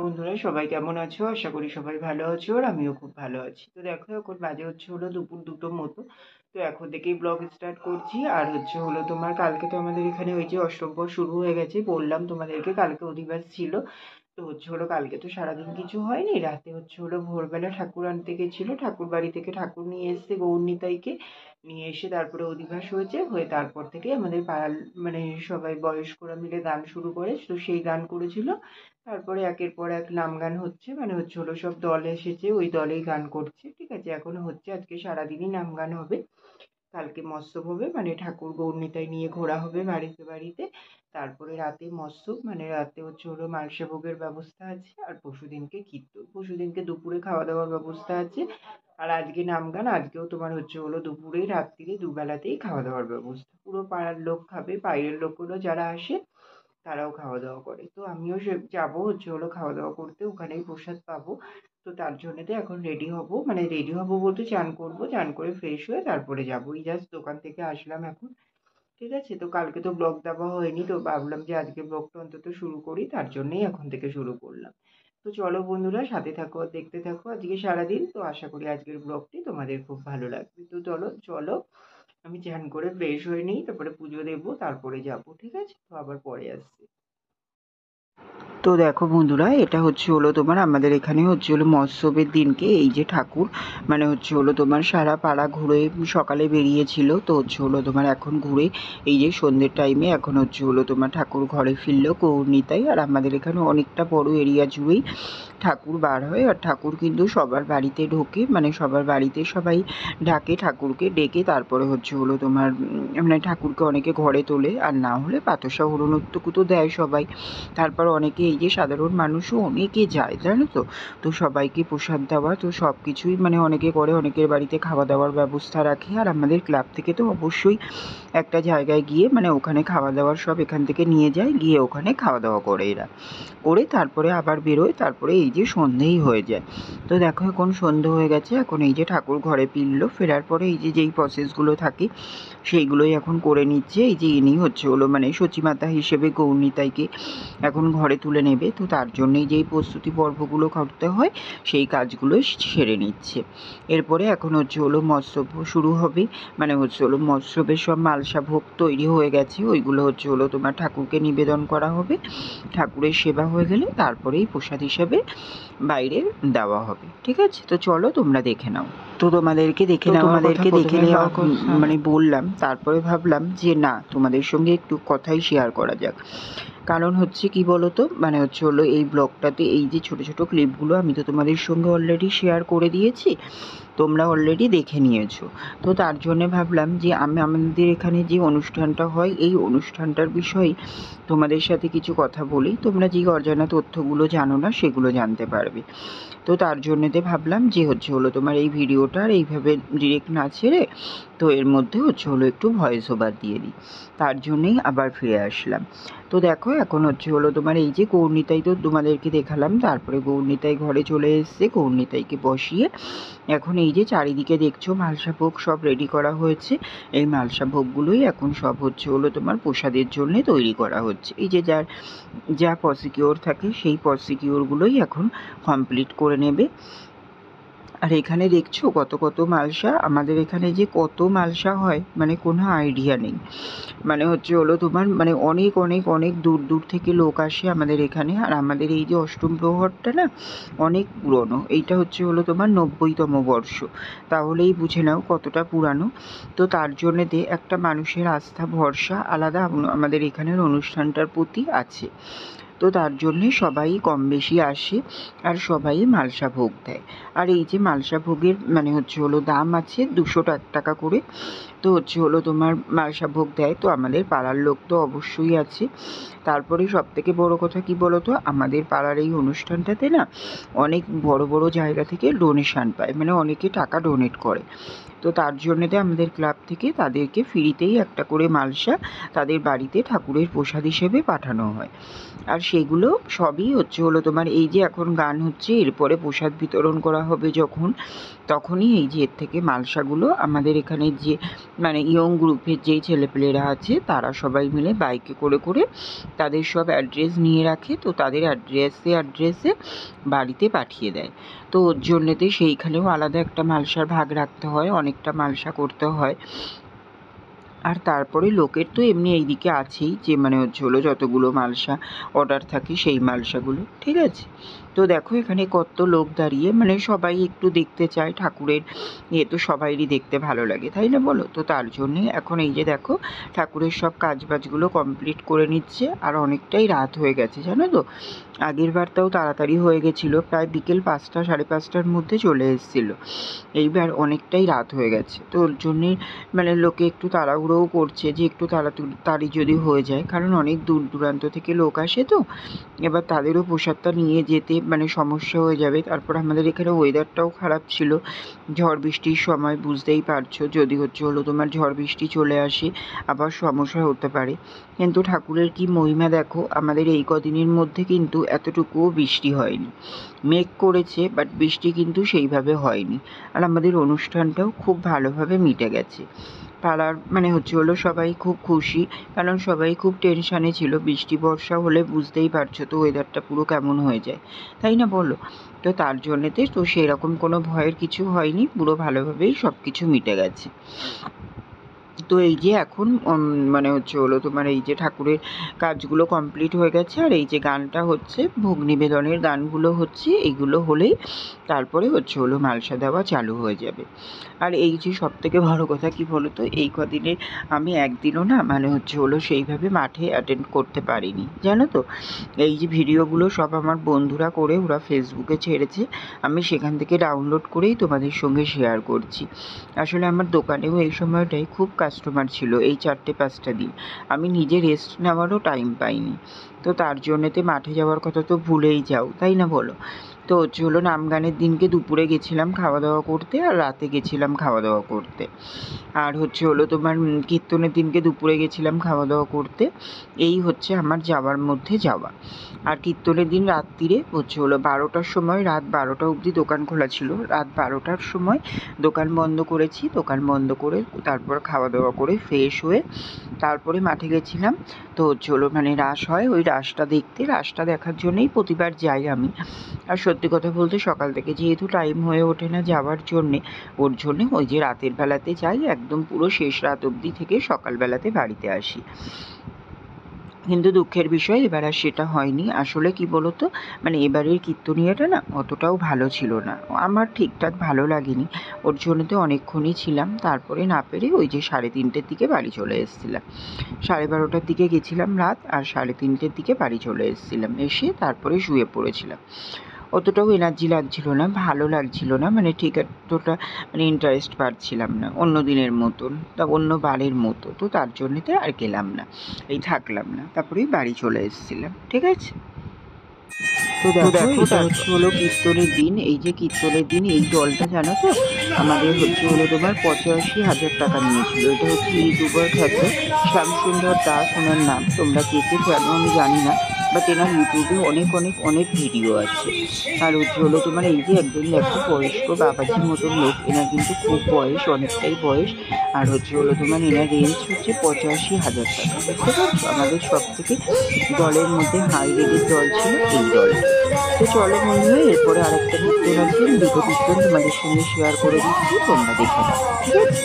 বন্ধুরা সবাই কেমন আছো? আশা করি সবাই ভালো আছো আর আমিও খুব ভালো আছি। তো দেখো এখন বাজে হচ্ছে হলো দুপুর 2টো মতো। তো এখন থেকেই ব্লগ স্টার্ট করছি। আর হচ্ছে হলো তোমার কালকে তো আমাদের এখানে ওই যে অষ্টপ্রহর শুরু হয়ে গেছে, বললাম তোমাদেরকে কালকে অধিবাস ছিল। তো হচ্ছে হলো কালকে তো সারাদিন কিছু হয়নি, রাতে হচ্ছে হলো ভোরবেলা ঠাকুর আনতে গেছিল, ঠাকুর বাড়ি থেকে ঠাকুর নিয়ে এসছে গৌরনিতাইকে, নিয়ে এসে তারপরে অধিবাস হয়েছে, হয়ে তারপর থেকে আমাদের পাড়ার মানে সবাই বয়স্করা মিলে গান শুরু করে, তো সেই গান করেছিল। তারপরে একের পর এক নাম গান হচ্ছে, মানে হচ্ছে হলো সব দল এসেছে, ওই দলেই গান করছে, ঠিক আছে, এখনো হচ্ছে, আজকে সারাদিনই নাম গান হবে। কালকে মৎস্যব হবে, মানে ঠাকুর গৌরনিতাই নিয়ে ঘোরা হবে বাড়িতে বাড়িতে। তারপরে রাতে মৎস্যব, মানে রাতে হচ্ছে হলো মালসা ভোগের ব্যবস্থা আছে, আর পরশুদিনকে কীর্তন, পরশুদিনকে দুপুরে খাওয়া দাওয়ার ব্যবস্থা আছে। আর আজকে নাম গান, আজকেও তোমার হচ্ছে হলো দুপুরে রাত্রিরে দুবেলাতেই খাওয়া দাওয়ার ব্যবস্থা, পুরো পাড়ার লোক খাবে, বাইরের লোকগুলো যারা আসে তারাও খাওয়া দাওয়া করে। তো আমিও সে যাবো হচ্ছে হলো খাওয়া দাওয়া করতে, ওখানেই প্রসাদ পাবো। তো তার জন্যতে এখন রেডি হব, মানে রেডি হব বলতে চান করব, চান করে ফ্রেশ হয়ে তারপরে যাবো। এই জাস্ট দোকান থেকে আসলাম এখন, ঠিক আছে। তো কালকে তো ব্লগ দেওয়া হয়নি, তো ভাবলাম যে আজকে ব্লগটা অন্তত শুরু করি, তার জন্যই এখন থেকে শুরু করলাম। তো চলো বন্ধুরা, সাথে থাকো আর দেখতে থাকো আজকে সারাদিন। তো আশা করি আজকের ব্লগটি তোমাদের খুব ভালো লাগবে। তো চলো চলো, আমি চান করে ফ্রেশ হয়ে নিই, তারপরে পুজো দেবো, তারপরে যাবো, ঠিক আছে। তো আবার পরে আসছি। তো দেখো বন্ধুরা, এটা হচ্ছে হলো তোমার আমাদের এখানে হচ্ছে হলো মৎস্যবের দিনকে এই যে ঠাকুর, মানে হচ্ছে হলো তোমার সারা পাড়া ঘুরে সকালে বেরিয়েছিল, তো হচ্ছে হলো তোমার এখন ঘুরে এই যে সন্ধ্যের টাইমে এখন হচ্ছে হলো তোমার ঠাকুর ঘরে ফিরলো গৌরনিতাই। আর আমাদের এখানে অনেকটা বড় এরিয়া জুড়েই ঠাকুর বার হয়, আর ঠাকুর কিন্তু সবার বাড়িতে ঢোকে, মানে সবার বাড়িতে সবাই ডাকে ঠাকুরকে, ডেকে তারপরে হচ্ছে হলো তোমার মানে ঠাকুরকে অনেকে ঘরে তোলে, আর না হলে পাতসা হরণোত্তকু তো দেয় সবাই। তারপর অনেকে এই যে সাধারণ মানুষও অনেকে যায়, জানো তো। তো সবাইকে প্রসাদ দেওয়া, তো সব কিছুই মানে অনেকে করে, অনেকের বাড়িতে খাওয়া দাওয়ার ব্যবস্থা রাখে। আর আমাদের ক্লাব থেকে তো অবশ্যই একটা জায়গায় গিয়ে মানে ওখানে খাওয়া দাওয়ার সব এখান থেকে নিয়ে যায়, গিয়ে ওখানে খাওয়া দাওয়া করে এরা, করে তারপরে আবার বেরোয়, তারপরে এই যে সন্ধেই হয়ে যায়। তো দেখো এখন সন্ধে হয়ে গেছে, এখন এই যে ঠাকুর ঘরে ফিরলো, ফেরার পরে এই যে যেই প্রসেসগুলো থাকে সেইগুলোই এখন করে নিচ্ছে। এই যে ইনি হচ্ছে হলো মানে সচিমাতা হিসেবে গৌরনিতাইকে এখন ঘরে তুলে নেবে, তো তার জন্যই যেই প্রস্তুতি পর্বগুলো করতে হয় সেই কাজগুলো সেরে নিচ্ছে। এরপরে এখন হচ্ছে হলো মৎস্যব শুরু হবে, মানে হচ্ছে হলো মৎস্যবের সব মালসা ভোগ তৈরি হয়ে গেছে, ওইগুলো হচ্ছে হলো তোমার ঠাকুরকে নিবেদন করা হবে। ঠাকুরের সেবা হয়ে গেলে তারপরেই প্রসাদ হিসাবে বাইরে দেওয়া হবে, ঠিক আছে। তো চলো তোমরা দেখে নাও। তো তোমাদেরকে দেখে নেওয়া মানে বললাম, তারপরে ভাবলাম যে না, তোমাদের সঙ্গে একটু কথাই শেয়ার করা যাক। কারণ হচ্ছে কি বলতো, মানে হচ্ছে হলো এই ব্লগটাতে এই যে ছোট ছোট ক্লিপগুলো আমি তো তোমাদের সঙ্গে অলরেডি শেয়ার করে দিয়েছি, তোমরা অলরেডি দেখে নিয়েছো। তো তার জন্যে ভাবলাম যে আমি আমাদের এখানে যে অনুষ্ঠানটা হয় এই অনুষ্ঠানটার বিষয়ে তোমাদের সাথে কিছু কথা বলি, তোমরা যে অজানা তথ্যগুলো জানো না সেগুলো জানতে পারবে। তো তার জন্যেতে ভাবলাম যে হচ্ছে হলো তোমার এই ভিডিওটার এইভাবে ডিরেক্ট না ছেড়ে, তো এর মধ্যে হচ্ছে হলো একটু ভয়েস ওভার দিয়ে দিই, তার জন্যেই আবার ফিরে আসলাম। তো দেখো এখন হচ্ছে হলো তোমার এই যে গৌরনিতাই তো তোমাদেরকে দেখালাম, তারপরে গৌরনিতাই ঘরে চলে এসছে, গৌরনিতাইকে বসিয়ে এখন এই যে চারিদিকে দেখছো মালসা ভোগ সব রেডি করা হয়েছে। এই মালসা ভোগগুলোই এখন সব হচ্ছে হলো তোমার প্রসাদের জন্যে তৈরি করা হচ্ছে। এই যে যার যা প্রসিকিওর থাকে সেই প্রসিকিওরগুলোই এখন কমপ্লিট করে নেবে। আর এখানে দেখছো কত কত মালসা, আমাদের এখানে যে কত মালসা হয় মানে কোনো আইডিয়া নেই। মানে হচ্ছে হলো তোমার মানে অনেক অনেক অনেক দূর দূর থেকে লোক আসে আমাদের এখানে। আর আমাদের এই যে অষ্টম প্রহরটা না অনেক পুরনো, এইটা হচ্ছে হলো তোমার 90তম বর্ষ, তাহলেই বুঝে নাও কতটা পুরানো। তো তার জন্যেতে একটা মানুষের আস্থা ভরসা আলাদা আমাদের এখানের অনুষ্ঠানটার প্রতি আছে। তো তার জন্যে সবাই কম বেশি আসে, আর সবাই মালসা ভোগ দেয়। আর এই যে মালসা ভোগের মানে হচ্ছে হলো দাম আছে 200 টাকা করে। তো হচ্ছে হলো তোমার মালসা ভোগ দেয়, তো আমাদের পাড়ার লোক তো অবশ্যই আছে। তারপরে সবথেকে বড় কথা কি বলো তো, আমাদের পাড়ার এই অনুষ্ঠানটাতে না অনেক বড় বড় জায়গা থেকে ডোনেশান পায়, মানে অনেকে টাকা ডোনেট করে। তো তার জন্যতে আমাদের ক্লাব থেকে তাদেরকে ফ্রিতেই একটা করে মালসা তাদের বাড়িতে ঠাকুরের প্রসাদ হিসেবে পাঠানো হয়। আর সেগুলো সবই হচ্ছে হলো তোমার এই যে এখন গান হচ্ছে, এরপরে প্রসাদ বিতরণ করা হবে যখন, তখনই এই যে এর থেকে মালসাগুলো আমাদের এখানে যে মানে ইয়ং গ্রুপের যেই ছেলেপেলেরা আছে তারা সবাই মিলে বাইকে করে করে তাদের সব অ্যাড্রেস নিয়ে রাখে, তো তাদের অ্যাড্রেসে বাড়িতে পাঠিয়ে দেয়। তো ওর জন্যেতে সেইখানেও আলাদা একটা মালসার ভাগ রাখতে হয়, অনেকটা মালসা করতে হয়। আর তারপরে লোকের তো এমনি এইদিকে আছেই, যে মানে হলো যতগুলো মালসা অর্ডার থাকে সেই মালসাগুলো, ঠিক আছে। তো দেখো এখানে কত লোক দাঁড়িয়ে, মানে সবাই একটু দেখতে চায় ঠাকুরের, তো সবাইরই দেখতে ভালো লাগে, তাই না বলো? তো তার জন্যে এখন এই যে দেখো ঠাকুরের সব কাজবাজগুলো কমপ্লিট করে নিচ্ছে। আর অনেকটাই রাত হয়ে গেছে জানো তো, আগের বারটাও তাড়াতাড়ি হয়ে গেছিলো, প্রায় বিকেল 5টা 5:30টার মধ্যে চলে এসেছিলো। এইবার অনেকটাই রাত হয়ে গেছে, তো ওর জন্যেই মানে লোকে একটু তাড়াহুড়োও করছে যে একটু তাড়াতাড়ি যদি হয়ে যায়, কারণ অনেক দূর দূরান্ত থেকে লোক আসে, তো এবার তাদেরও প্রসাদটা নিয়ে যেতে মানে সমস্যা হয়ে যাবে। তারপর আমাদের এখানে ওয়েদারটাও খারাপ ছিল, ঝড় বৃষ্টির সময়, বুঝতেই পারছো, যদি হলো তোমার ঝড় বৃষ্টি চলে আসে আবার সমস্যা হতে পারে। কিন্তু ঠাকুরের কি মহিমা দেখো, আমাদের এই কদিনের মধ্যে কিন্তু এতটুকুও বৃষ্টি হয়নি, মেঘ করেছে বাট বৃষ্টি কিন্তু সেইভাবে হয়নি। আর আমাদের অনুষ্ঠানটাও খুব ভালোভাবে মিটে গেছে। পাড়ার মানে হলো সবাই খুব খুশি, কারণ সবাই খুব টেনশানে ছিল, বৃষ্টি বর্ষা হলে বুঝতেই পারছো তো ওয়েদারটা পুরো কেমন হয়ে যায়, তাই না বলো? তো তার জন্যেতে তো সেরকম কোনো ভয়ের কিছু হয়নি, পুরো ভালোভাবেই সব কিছু মিটে গেছে। তো এই যে এখন মানে হলো তোমার এই যে ঠাকুরের কাজগুলো কমপ্লিট হয়ে গেছে, আর এই যে গানটা হচ্ছে, ভোগ নিবেদনের গানগুলো হচ্ছে, এইগুলো হলেই তারপরে হলো মালসা দেওয়া চালু হয়ে যাবে। আর এই যে সবথেকে বড় কথা কি বলো তো, এই কদিনে আমি একদিনও না মানে হলো সেইভাবে মাঠে অ্যাটেন্ড করতে পারিনি, জানো তো। এই যে ভিডিওগুলো সব আমার বন্ধুরা করে ওরা ফেসবুকে ছেড়েছে, আমি সেখান থেকে ডাউনলোড করেই তোমাদের সঙ্গে শেয়ার করছি। আসলে আমার দোকানেও এই সময়টাই খুব কাস্টমার ছিল, এই 4-5টা দিন আমি নিজে রেস্ট নেওয়ারও টাইম পাইনি। তো তার জন্যেতে মাঠে যাওয়ার কথা তো ভুলেই যাও, তাই না বলো? তো হলো নাম গানের দিনকে দুপুরে গেছিলাম খাওয়া দাওয়া করতে, আর রাতে গেছিলাম খাওয়া দাওয়া করতে। আর হলো তোমার কীর্তনের দিনকে দুপুরে গেছিলাম খাওয়া দাওয়া করতে। এই হচ্ছে আমার যাওয়ার মধ্যে যাওয়া। আর কীর্তনের দিন রাত্রিরে হলো 12টার সময়, রাত 12টা অবধি দোকান খোলা ছিল, রাত 12টার সময় দোকান বন্ধ করেছি। দোকান বন্ধ করে তারপর খাওয়া দাওয়া করে ফ্রেশ হয়ে তারপরে মাঠে গেছিলাম। তো হলো মানে রাস হয়, ওই রাসটা দেখতে, রাসটা দেখার জন্যই প্রতিবার যাই আমি। আর সত্যি কথা বলতে সকাল থেকে যেহেতু টাইম হয়ে ওঠে না যাওয়ার জন্যে, ওর জন্যে ওই যে রাতের বেলাতে যাই, একদম পুরো শেষ রাত অবধি থেকে সকালবেলাতে বাড়িতে আসি। কিন্তু দুঃখের বিষয় এবার আর সেটা হয়নি। আসলে কি বলতো, মানে এবারের কীর্তনিয়াটা না অতটাও ভালো ছিল না, আমার ঠিকঠাক ভালো লাগেনি। ওর জন্য তো অনেকক্ষণই ছিলাম, তারপরে না পেরে ওই যে 3:30-র দিকে বাড়ি চলে এসেছিলাম। 12:30টার দিকে গেছিলাম রাত, আর 3:30-র দিকে বাড়ি চলে এসেছিলাম। এসে তারপরে শুয়ে পড়েছিলাম। অতটাও এনার্জি লাগছিল না, ভালো লাগছিল না, মানে ঠিক এতটা মানে ইন্টারেস্ট পাচ্ছিলাম না অন্য দিনের মতন, তা অন্য বারের মতো। তো তার জন্যেতে আর গেলাম না, এই থাকলাম না, তারপরেই বাড়ি চলে এসেছিলাম, ঠিক আছে। তো দেখো এটা হলো কীর্তনের দিন। এই যে কীর্তনের দিন এই দলটা জানো তো, আমাদের হলো তোমার 85,000 টাকা নিয়েছিল। এটা হচ্ছে ইউটিউবার খ্যাত শ্যামসুন্দর দাস ওনার নাম, তোমরা কে কে জানো আমি জানি না, বাট এনার ইউটিউবে অনেক ভিডিও আছে। আর হলো তোমার এই যে একজন দেখো বয়স্ক বাবাজির মতন লোক, এনার কিন্তু খুব বয়স, অনেকটাই বয়স। আর হলো তোমার এনার রেঞ্জ হচ্ছে 85,000 টাকা, বুঝতে পারছো? আমাদের সব থেকে দলের মধ্যে হাই রেটের দল ছিল এই দলটা। তো চলো বন্ধুরা, এরপরে আরেকটা কীর্তন আছে, দুটো কীর্তন তোমাদের সঙ্গে শেয়ার করে দিচ্ছি, তোমরা দেখে নাও, ঠিক আছে।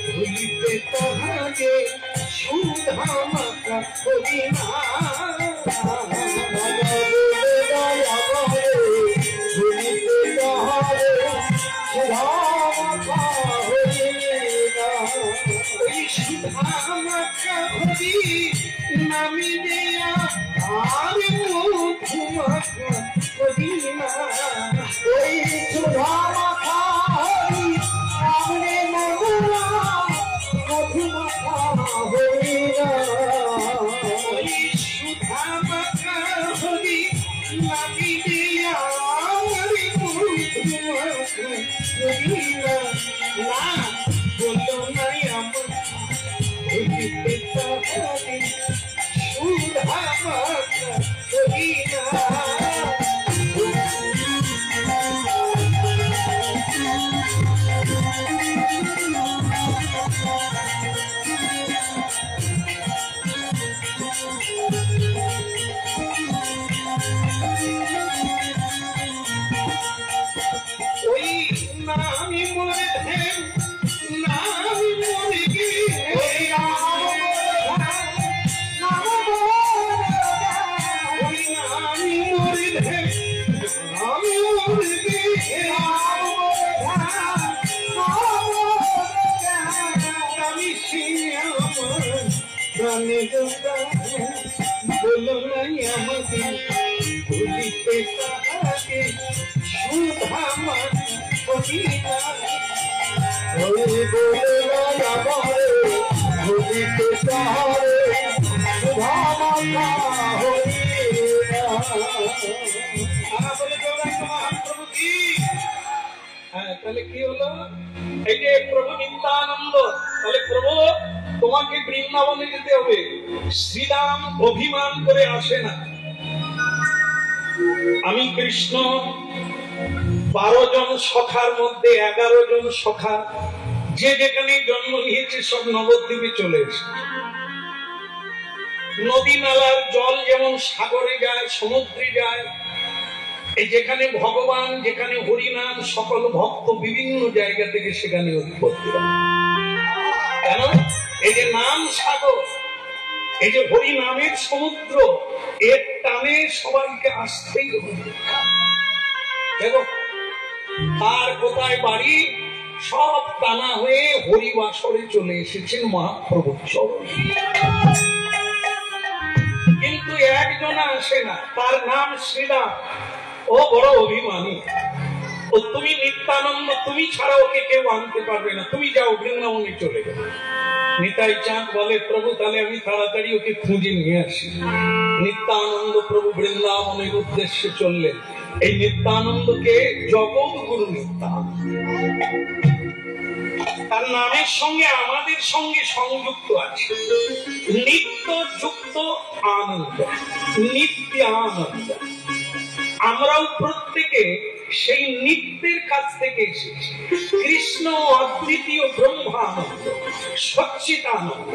ভুলিতে তাহাকে সুধা মাতা করি না, ভুলিতে তাহারে সুধা মাতা হরি না, ওই সুধা মাতা হরি নামি দেয়া আর মধু মাতা করি না, ওই সুধা মাতা হরি আমরে মধু তাহলে কি হলো? এই যে প্রভু নিত্যানন্দ, তাহলে প্রভু তোমাকে বৃন্দাবনে যেতে হবে। শ্রীরাম অভিমান করে আসে না। আমি কৃষ্ণ 12 জন সখার মধ্যে 11 জন সখা যে যেখানে জন্ম নিয়েছে সব নবদ্বীপে চলে এসে। নদী নালার জল যেমন সাগরে যায়, সমুদ্রে যায়, এই যেখানে ভগবান, যেখানে হরিনাম, সকল ভক্ত বিভিন্ন জায়গা থেকে সেখানে উৎপত্তি হয়। কেন? এই যে নাম সাগর, এই যে হরিনামের সমুদ্র, এর টানে সবাইকে আসতেই হবে। দেখো তার কোথায় বাড়ি, সব টানা হয়ে হরিবাসরে চলে এসেছেন মহাপ্রভুর চরণে। কিন্তু একজন আসে না, তার নাম শ্রীরাম। ও বড় অভিমানী, ও তুমি নিত্যানন্দ, তুমি ছাড়া ওকে কেউ আনতে পারবে না, তুমি যাও বৃন্দাবনে চলে গেলে। নিতাই চাঁদ বলে, প্রভু তাহলে আমি তাড়াতাড়ি ওকে খুঁজে নিয়ে আসি। নিত্যানন্দ প্রভু বৃন্দাবনের উদ্দেশ্যে চললেন। এই নিত্যানন্দকে জগৎগুরু নিত্যানন্দ, তার নামের সঙ্গে আমাদের সঙ্গে সংযুক্ত আছে নিত্য যুক্ত আনন্দ, নিত্য আনন্দ। আমরাও প্রত্যেকে সেই নিত্যের কাছ থেকে এসেছি। কৃষ্ণ অদ্বিতীয় ব্রহ্মানন্দ, সচ্চিদানন্দ,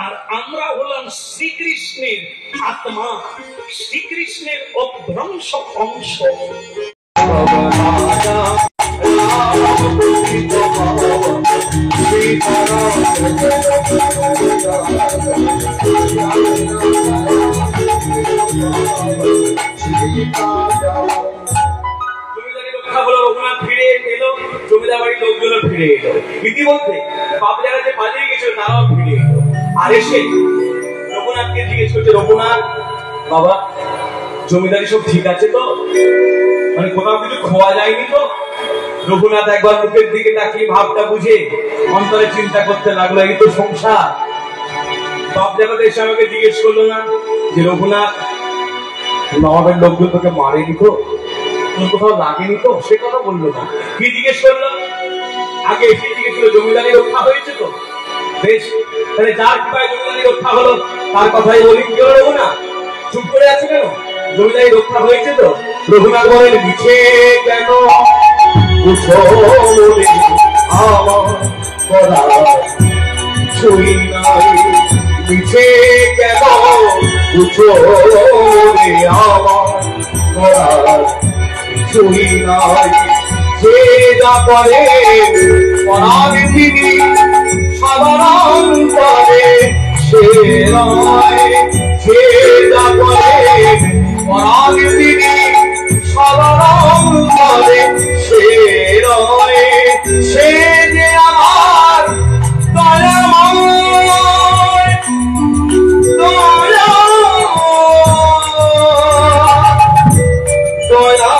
আর আমরা হলাম শ্রীকৃষ্ণের আত্মা, শ্রীকৃষ্ণের অভ্রংশ অংশ। রঘুনাথ ফিরে এলো, জমিদার বাড়ির লোকজন ফিরে এলো, ইতিমধ্যে বাপ যারা যে বাজিয়ে গেছিল তারাও ফিরে এলো। আর এসে রঘুনাথকে জিজ্ঞেস করছে, রঘুনাথ বাবা জমিদারি সব ঠিক আছে তো, মানে কোথাও কিছু খোয়া যায়নি তো? রঘুনাথ একবার মুখের দিকে তাকিয়ে ভাবটা বুঝে অন্তরে চিন্তা করতে লাগলো, এই তো সংসার। বাপ জায়গাতে এসে আমাকে জিজ্ঞেস করলো না যে রঘুনাথ নবাবের লোকজন তোকে মারেনি তো, কোথাও লাগেনি তো? সে কথা বললো না। কি জিজ্ঞেস করলো? আগে এসে জিজ্ঞেস করলো জমিদারি রক্ষা হয়েছে তো? বেশ, তাহলে যার কৃপায় জমিদারি রক্ষা হলো তার কথাই বলি। কি হলো রঘুনাথ, চুপ করে আছে কেন? জমিদারি রক্ষা হয়েছে তো? রঘুনাথ বলেন, মিছে কেন আমার ছুই নাই, মিছে কেন আমার ছুই নাই। যে যা করে পরাগ তিনি সাধারণ করে সে নয়, যে যা করে পরাগ তিনি সাধারণ করে সে নয়। সে যে আমার দয়াময়, দয়া দয়া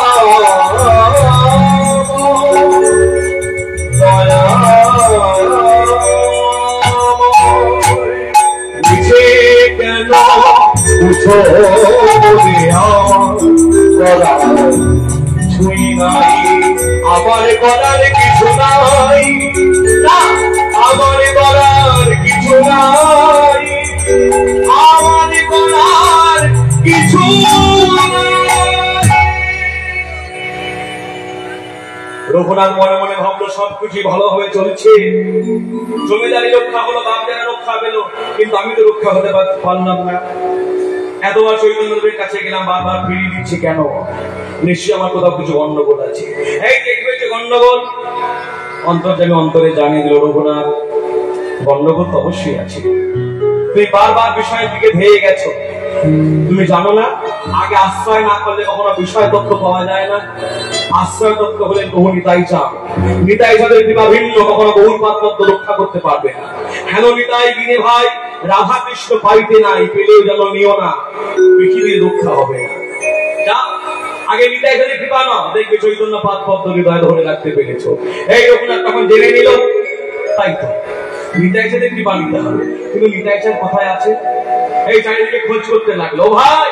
মিছে কেন ছুই নাই, আমার করার কিছু নাই, না আমার করার কিছু নাই, আমার করার কিছু রঘুনাথ মনে মনে ভাবলো সবকিছু ভালোভাবে চলছে, জমিদারি রক্ষা হলো, বাপ যারা রক্ষা পেল, কিন্তু আমি তো রক্ষা হতে পারলাম না। এতবার চৈতন্যদেবের কাছে গেলাম, বারবার ফিরিয়ে দিচ্ছি কেন? নিশ্চয়ই আমার কোথাও কিছু গন্ডগোল আছে। এই দেখি হয়েছে গন্ডগোল, অন্তর্যামী অন্তরে জানিয়ে দিল, রঘুনাথ গন্ডগোল তো অবশ্যই আছে, তুমি বারবার বিষয়ের দিকে ধেয়ে গেছো। তুমি জানো না, আগে আশ্রয় না করলে কখনো বিষয় তথ্য পাওয়া যায় না। আশ্রয় তথ্য হলেন বহু নিতাই চাঁদ। নিতাই চাঁদের কৃপা ভিন্ন কখনো বহু পাত্র রক্ষা করতে পারবে না। হেন নিতাই গিনে ভাই, রাধা কৃষ্ণ পাইতে নাই, পেলেও যেন নিও না, পৃথিবীর রক্ষা হবে না। যা আগে নিতাই চাঁদের কৃপা নাও, দেখবে চৈতন্য পাদ পদ্ম হৃদয় ধরে রাখতে পেরেছো। এই রঘুনাথ তখন জেনে নিল, তাই তো নিতাই চাঁদের কৃপা নিতে হবে, কিন্তু নিতাই চাঁদ কোথায় আছে? এই চারিদিকে খোঁজ করতে লাগলো। ভাই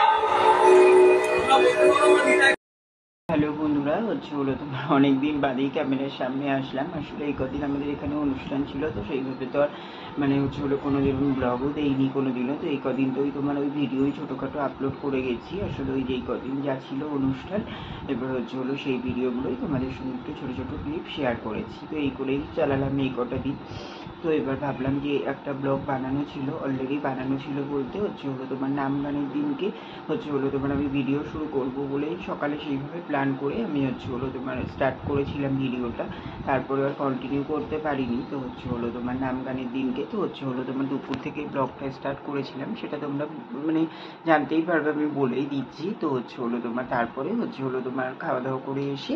হ্যালো বন্ধুরা, হলো তোমার অনেকদিন বাদেই ক্যামেরার সামনে আসলাম। আসলে এই কদিন আমাদের এখানে অনুষ্ঠান ছিল, তো সেইভাবে তো আর হলো কোনো দিন ব্লগও দেইনি কোনো দিনও। তো এই কদিন তো তোমার ওই ভিডিওই ছোটোখাটো আপলোড করে গেছি। আসলে ওই যেই কদিন যা ছিল অনুষ্ঠান, এবার হলো সেই ভিডিওগুলোই তোমাদের সঙ্গে একটু ছোটো ছোটো ক্লিপ শেয়ার করেছি। তো এই করেই চালালাম এই কটা দিন। তো এবার ভাবলাম যে একটা ব্লগ বানানো ছিল, অলরেডি বানানো ছিল বলতে হলো তোমার নাম গানের দিনকে হলো তোমার আমি ভিডিও শুরু করব বলেই সকালে সেইভাবে প্ল্যান করে আমি হলো তোমার স্টার্ট করেছিলাম ভিডিওটা। তারপরে আর কন্টিনিউ করতে পারিনি। তো হলো তোমার নাম গানের দিনকে তো হলো তোমার দুপুর থেকে ব্লগটা স্টার্ট করেছিলাম, সেটা তোমরা জানতেই পারবে, আমি বলেই দিচ্ছি। তো হলো তোমার তারপরে হলো তোমার খাওয়া দাওয়া করে এসে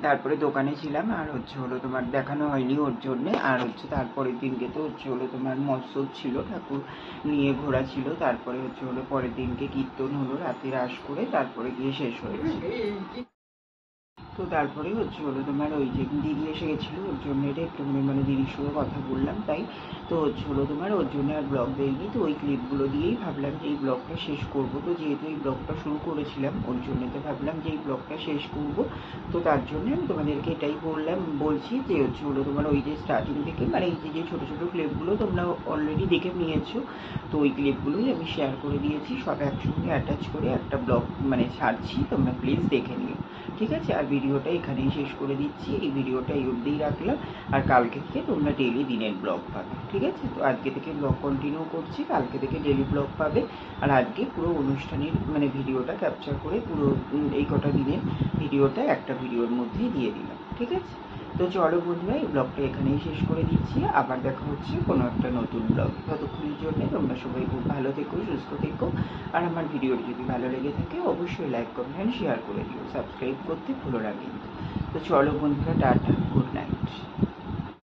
তারপরে দোকানে ছিলাম, আর হলো তোমার দেখানো হয়নি ওর জন্যে। আর তারপরের দিনকে তো হলো তোমার মৎস্য ছিল, ঠাকুর নিয়ে ঘোরা ছিল। তারপরে হলো পরের দিনকে কীর্তন হলো, রাতে রাস করে তারপরে গিয়ে শেষ হয়েছে। তো তারপরে হলো তোমার ওই যে দিদি এসে গেছিলো, ওর জন্য এটা একটু দিদির সঙ্গে কথা বললাম, তাই তো হলো তোমার ওর জন্য আর ব্লগ দেয়নি। তো ওই ক্লিপগুলো দিয়েই ভাবলাম যে এই ব্লগটা শেষ করব। তো যেহেতু এই ব্লগটা শুরু করেছিলাম ওর জন্য, তো ভাবলাম যে এই ব্লগটা শেষ করব। তো তার জন্য আমি তোমাদেরকে এটাই বলছি যে হলো তোমার ওই যে স্টার্টিং থেকে এই যে ছোটো ছোটো ক্লিপগুলো তোমরা অলরেডি দেখে নিয়েছো, তো ওই ক্লিপগুলোই আমি শেয়ার করে দিয়েছি, সব একসঙ্গে অ্যাটাচ করে একটা ব্লগ ছাড়ছি, তোমরা প্লিজ দেখে নিও, ঠিক আছে? আর ভিডিওটা এখানেই শেষ করে দিচ্ছি, এই ভিডিওটা এই অবধিই রাখলাম। আর কালকে থেকে তোমরা ডেইলি দিনের ব্লগ পাবে, ঠিক আছে? তো আজকে থেকে ব্লগ কন্টিনিউ করছি, কালকে থেকে ডেইলি ব্লগ পাবে। আর আজকে পুরো অনুষ্ঠানের ভিডিওটা ক্যাপচার করে পুরো এই কটা দিনের ভিডিওটা একটা ভিডিওর মধ্যেই দিয়ে দিলাম, ঠিক আছে? তো চলো বন্ধুরা, এই ব্লগটা এখানেই শেষ করে দিচ্ছি, আবার দেখা হচ্ছে কোনো একটা নতুন ব্লগ। ততক্ষণের জন্য তোমরা সবাই খুব ভালো থেকো, সুস্থ থেকো। আর আমার ভিডিওটি যদি ভালো লেগে থাকে অবশ্যই লাইক কমেন্ট শেয়ার করে দিও, সাবস্ক্রাইব করতে ভুলো না কিন্তু। তো চলো বন্ধুরা, টাটা, গুড নাইট।